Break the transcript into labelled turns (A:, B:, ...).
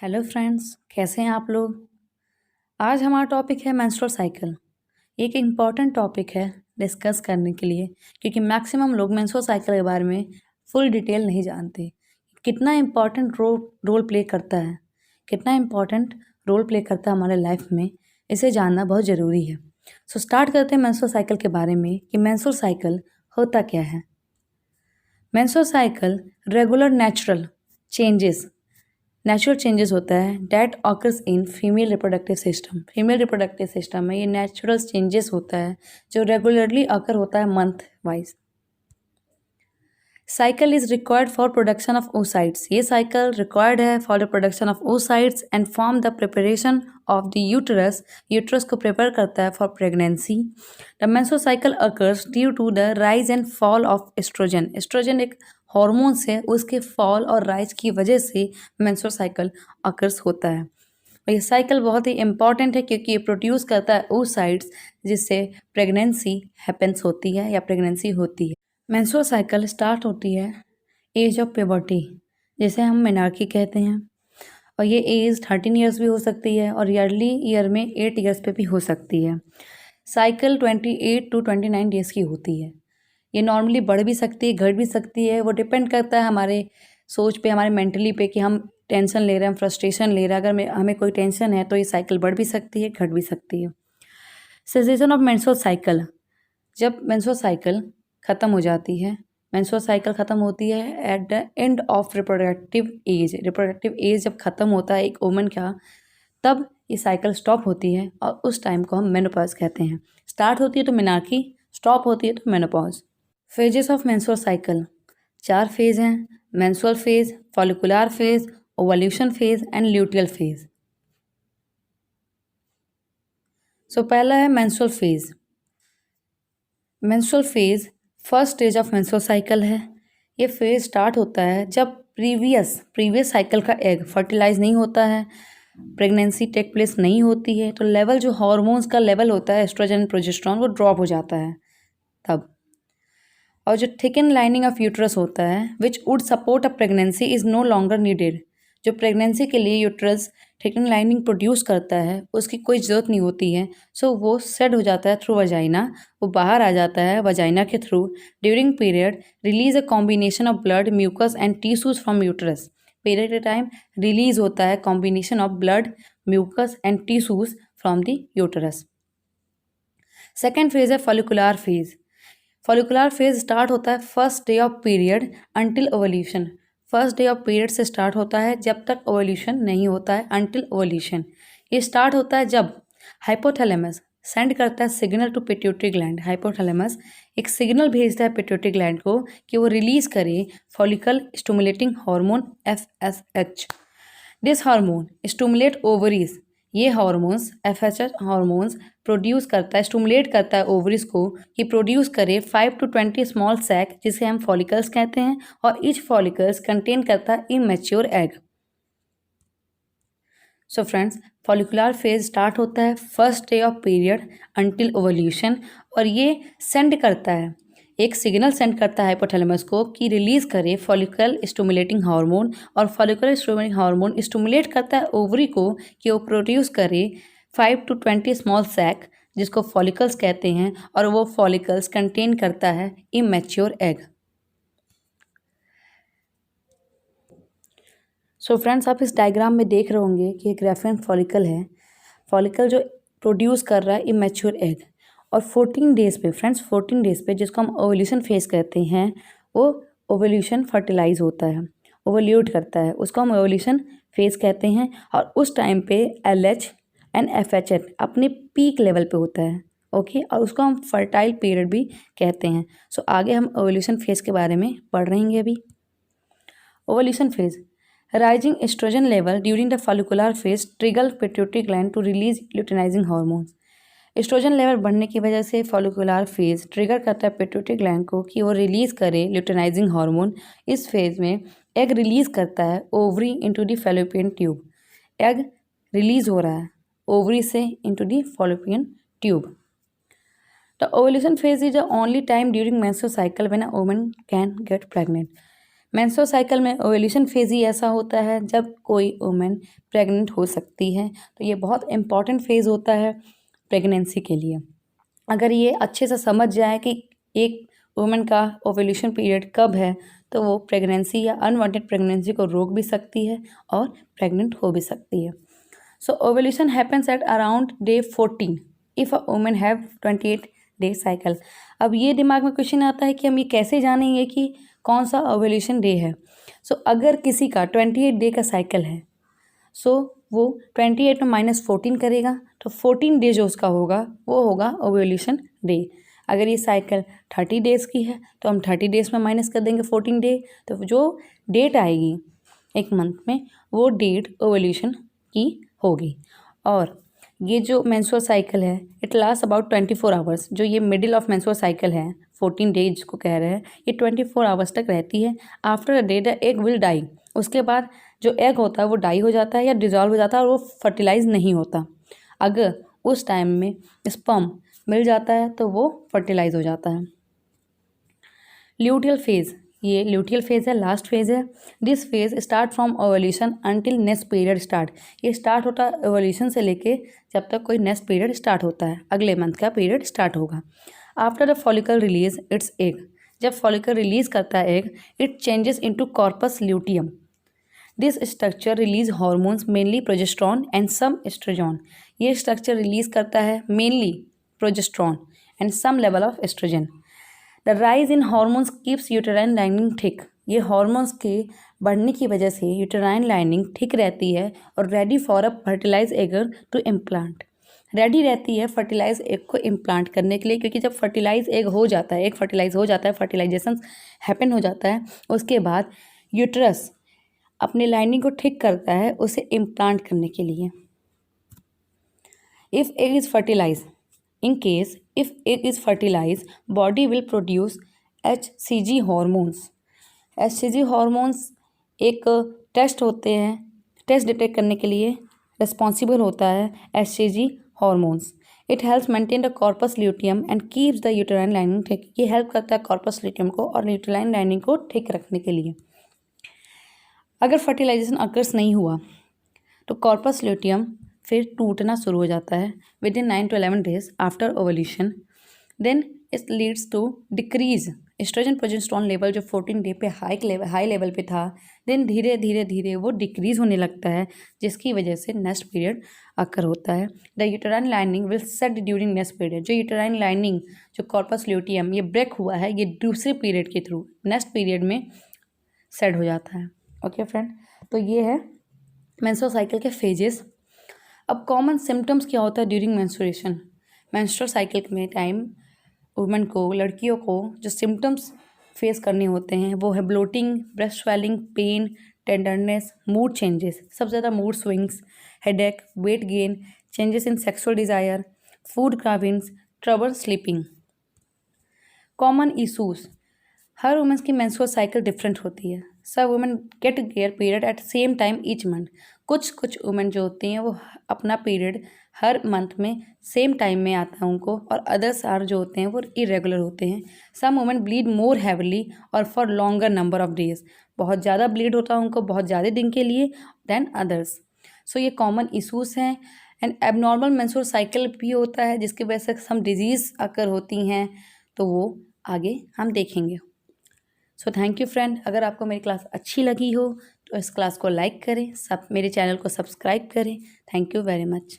A: Hello friends, कैसे हैं आप लोग। आज हमारा टॉपिक है मेंस्ट्रुअल साइकिल। एक इम्पॉर्टेंट टॉपिक है डिस्कस करने के लिए, क्योंकि मैक्सिमम लोग मेंस्ट्रुअल साइकिल के बारे में फुल डिटेल नहीं जानते। कितना इम्पॉर्टेंट रोल प्ले करता है, कितना इम्पॉर्टेंट रोल प्ले करता है हमारे लाइफ में, इसे जानना बहुत ज़रूरी है। सो स्टार्ट करते हैं मेंस्ट्रुअल साइकिल के बारे में कि मेंस्ट्रुअल साइकिल होता क्या है। Menstrual cycle regular natural changes होता है that occurs in female reproductive system में ये नेचुरल चेंजेस होता है जो रेगुलरली अकर होता है month wise. Cycle is required for production of oocytes। ये साइकिल रिक्वायर्ड है for the production of oocytes and form the preparation of the uterus को प्रिपेयर करता है for pregnancy. The menstrual cycle occurs due to the rise and fall of oestrogen एक hormones है, उसके fall और rise की वजह से मेंस्ट्रुअल साइकिल अकर्स होता है। और ये साइकिल बहुत ही इंपॉर्टेंट है क्योंकि ये प्रोड्यूस करता है oocytes जिससे प्रेगनेंसी हैपेंस होती है या प्रेगनेंसी होती है। मेंस्ट्रुअल साइकिल स्टार्ट होती है एज ऑफ प्यूबर्टी, जिसे हम मेनार्की कहते हैं, और ये एज 13 ईयर्स भी हो सकती है और ईयरली ईयर में 8 ईयर्स पे भी हो सकती है। साइकिल 28 to 29 डेज की होती है। ये नॉर्मली बढ़ भी सकती है, घट भी सकती है, वो डिपेंड करता है हमारे सोच पे, हमारे मेंटली पे कि हम टेंशन ले रहे हैं, फ्रस्ट्रेशन ले रहे हैं। अगर हमें कोई टेंशन है तो ये साइकिल बढ़ भी सकती है, घट भी सकती है। सेसेशन ऑफ मेंस्ट्रुअल साइकिल, जब मेंस्ट्रुअल साइकिल ख़त्म हो जाती है, मेंस्ट्रुअल साइकिल ख़त्म होती है at the end of reproductive age जब ख़त्म होता है एक वुमन का, तब ये साइकिल स्टॉप होती है और उस टाइम को हम मेनोपॉज कहते हैं। स्टार्ट होती है तो मेनार्की, स्टॉप होती है तो menopause. Phases of menstrual cycle, 4 phase हैं: menstrual phase, follicular phase, ovulation phase and luteal phase. So पहला है menstrual phase. Menstrual phase first stage of menstrual cycle है। ये फेज स्टार्ट होता है जब प्रीवियस साइकिल का एग फर्टिलाइज नहीं होता है, प्रेगनेंसी टेक प्लेस नहीं होती है, तो लेवल जो हार्मोन्स का लेवल होता है एस्ट्रोजन प्रोजेस्टेरॉन वो ड्रॉप हो जाता है तब। और जो थिकन लाइनिंग ऑफ यूट्रस होता है which would support a pregnancy is no longer needed. जो प्रेगनेंसी के लिए यूट्रस थिकन लाइनिंग प्रोड्यूस करता है उसकी कोई ज़रूरत नहीं होती है। सो वो सेट हो जाता है थ्रू वजाइना, वो बाहर आ जाता है वजाइना के through. During period release a combination of blood, mucus and tissues from uterus. Period के टाइम रिलीज होता है combination of blood, mucus and tissues from the uterus. Second phase है follicular phase. Follicular phase start होता है first day of period until ovulation. First day of period से start होता है जब तक ओवल्यूशन नहीं होता है, अंटिल ओवल्यूशन। ये स्टार्ट होता है जब हाइपोथैलेमस सेंड करता है signal to pituitary gland. Hypothalamus एक सिग्नल भेजता है पिट्यूटरी ग्लैंड को कि वो रिलीज करे follicle stimulating hormone FSH। This hormone stimulate ovaries. ये हार्मोन्स FSH हार्मोन्स प्रोड्यूस करता है, स्टिमुलेट करता है ओवरीज को कि प्रोड्यूस करे 5 to 20 स्मॉल सैक, जिसे हम फॉलिकल्स कहते हैं, और ईच फॉलिकल्स कंटेन करता है immature egg. So friends, follicular phase start होता है first day of period until ovulation, और ये सेंड करता है, एक सिग्नल सेंड करता है हाइपोथैलेमस को कि रिलीज करे फॉलिकल स्टिमुलेटिंग हार्मोन, और फॉलिकल स्टिमुलेटिंग हार्मोन स्टिमुलेट करता है ओवरी को कि वो प्रोड्यूस करे 5 to 20 स्मॉल सैक, जिसको फॉलिकल्स कहते हैं, और वो फॉलिकल्स कंटेन करता है इमेच्योर एग। सो फ्रेंड्स, आप इस डायग्राम में देख रहे होंगे कि एक रेफरेंस फॉलिकल है, फॉलिकल जो प्रोड्यूस कर रहा है इमेच्योर एग, और 14 डेज पे फ्रेंड्स, 14 डेज पे जिसको हम ओवल्यूशन फेज कहते हैं, वो ओवल्यूशन फर्टिलाइज होता है, ओवल्यूट करता है, उसको हम ओवल्यूशन फेज कहते हैं। और उस टाइम पे LH एंड FHN अपने पीक लेवल पे होता है, ओके, और उसको हम फर्टाइल पीरियड भी कहते हैं। सो आगे हम ओवल्यूशन फेज के बारे में पढ़ रहेंगे अभी। Ovulation phase, rising oestrogen level during the follicular phase trigger pituitary gland to release luteinising hormones. Oestrogen level बढ़ने की वजह से फॉलिकुलर फेज ट्रिगर करता है पिट्यूटरी ग्लैंड को कि वो रिलीज करे ल्यूटिनाइजिंग हार्मोन। इस फेज में एग रिलीज करता है ovary into the fallopian tube. Egg release हो रहा है ओवरी से into the fallopian tube. The ovulation phase is the only time during menstrual cycle when a woman can get pregnant. Menstrual cycle में ovulation phase ही ऐसा होता है जब कोई वुमेन प्रेग्नेंट हो सकती है, तो ये बहुत इंपॉर्टेंट फेज़ होता है प्रेगनेंसी के लिए। अगर ये अच्छे से समझ जाए कि एक वुमेन का ओव्यूलेशन पीरियड कब है, तो वो प्रेगनेंसी या अनवांटेड प्रेगनेंसी को रोक भी सकती है और प्रेग्नेंट हो भी सकती है। So ovulation happens at around day 14 if a women have 28 day cycle. अब ये दिमाग में क्वेश्चन आता है कि हम ये कैसे जानेंगे कि कौन सा ओव्यूलेशन डे है। सो अगर किसी का 28 डे का साइकिल है, सो वो 28 में -14 करेगा, तो 14 डे जो उसका होगा वो होगा ओव्यूलेशन डे। अगर ये साइकिल 30 डेज़ की है, तो हम 30 डेज़ में माइनस कर देंगे 14 डे, तो जो डेट आएगी एक मंथ में, वो डेट ओव्यूलेशन की होगी। और ये जो मेंस्ट्रुअल साइकिल है, इट लास्ट अबाउट 24 आवर्स। जो ये मिडिल ऑफ मेंस्ट्रुअल साइकिल है, 14 डेज को कह रहे हैं, ये 24 आवर्स तक रहती है। After a day the egg will die. उसके बाद जो एग होता है वो डाई हो जाता है या डिजॉल्व हो जाता है और वो फर्टिलाइज नहीं होता। अगर उस टाइम में स्पर्म मिल जाता है तो वो फर्टिलाइज हो जाता है। ल्यूटियल फेज़, ये ल्यूटियल फेज़ है, लास्ट फेज़ है। This phase start from ovulation until next period start. ये स्टार्ट होता है ओवल्यूशन से लेके जब तक कोई नेक्स्ट पीरियड स्टार्ट होता है, अगले मंथ का पीरियड स्टार्ट होगा। After the follicle release its egg, जब फॉलिकल रिलीज करता है egg, it changes into corpus luteum. This structure release hormones mainly progesterone and some oestrogen. ये स्ट्रक्चर रिलीज करता है mainly progesterone and some level of oestrogen. The rise in hormones keeps uterine lining thick. ये hormones के बढ़ने की वजह से uterine lining thick रहती है और ready for a fertilise egg to implant. Ready रहती है फर्टिलाइज एग को इम्प्लांट करने के लिए, क्योंकि जब फर्टिलाइज एग हो जाता है, एग फर्टिलाइज हो जाता है, फर्टिलाइजेशन हैपन हो जाता है, उसके बाद यूट्रस अपनी लाइनिंग को ठीक करता है उसे इम्प्लांट करने के लिए। If egg is fertilise, in case if egg is fertilise, body will produce HCG hormones. HCG hormones एक टेस्ट होते हैं, टेस्ट डिटेक्ट करने के लिए रिस्पॉन्सिबल होता है HCG hormones. It helps maintain the corpus luteum and keeps the uterine lining ठीक। ये हेल्प करता है कॉर्पस ल्यूटियम को और यूटेराइन लाइनिंग को ठीक रखने के लिए। अगर फर्टिलाइजेशन अकर्स नहीं हुआ तो कॉर्पस ल्यूटियम फिर टूटना शुरू हो जाता है within 9 to 11 days after ovulation. Then it leads to decrease oestrogen progesterone level, जो 14 डे पे हाई लेवल पे था, देन धीरे धीरे धीरे वो डिक्रीज होने लगता है, जिसकी वजह से नेक्स्ट पीरियड अकर होता है। The uterine lining will set during next period. जो यूटेराइन लाइनिंग, जो कॉर्पस ल्यूटियम ये ब्रेक हुआ है, ये दूसरे पीरियड के थ्रू नेक्स्ट पीरियड में सेट हो जाता है। ओके फ्रेंड, तो ये है मेंस्ट्रुअल साइकिल के फेजेस। अब कॉमन सिम्टम्स क्या होता है ड्यूरिंग मेंस्ट्रुएशन। मेंस्ट्रुअल साइकिल में टाइम वुमेन को, लड़कियों को जो सिम्टम्स फेस करने होते हैं वो है bloating, breast swelling, pain, tenderness, mood changes, सबसे ज़्यादा mood swings, headache, weight gain, changes in sexual desire, food cravings, trouble sleeping. Common issues, हर वुमेंस की मेंस्ट्रुअल साइकिल डिफरेंट होती है। सब women get their period at same time each month. कुछ women जो होती हैं वो अपना पीरियड हर मंथ में सेम टाइम में आता है उनको, और अदर्स आर जो होते हैं वो इरेगुलर होते हैं। सम वुमेन ब्लीड मोर हैवली और for longer number of days. बहुत ज़्यादा ब्लीड होता है उनको बहुत ज़्यादा दिन के लिए देन अदर्स। सो ये कॉमन इशूज़ हैं। एंड एबनॉर्मल मेंस्ट्रुअल साइकिल भी होता है जिसकी वजह से सम डिजीज़ अकर होती हैं, तो वो आगे हम देखेंगे। So thank you friend. अगर आपको मेरी क्लास अच्छी लगी हो तो इस क्लास को लाइक करें, सब मेरे चैनल को सब्सक्राइब करें। Thank you very much.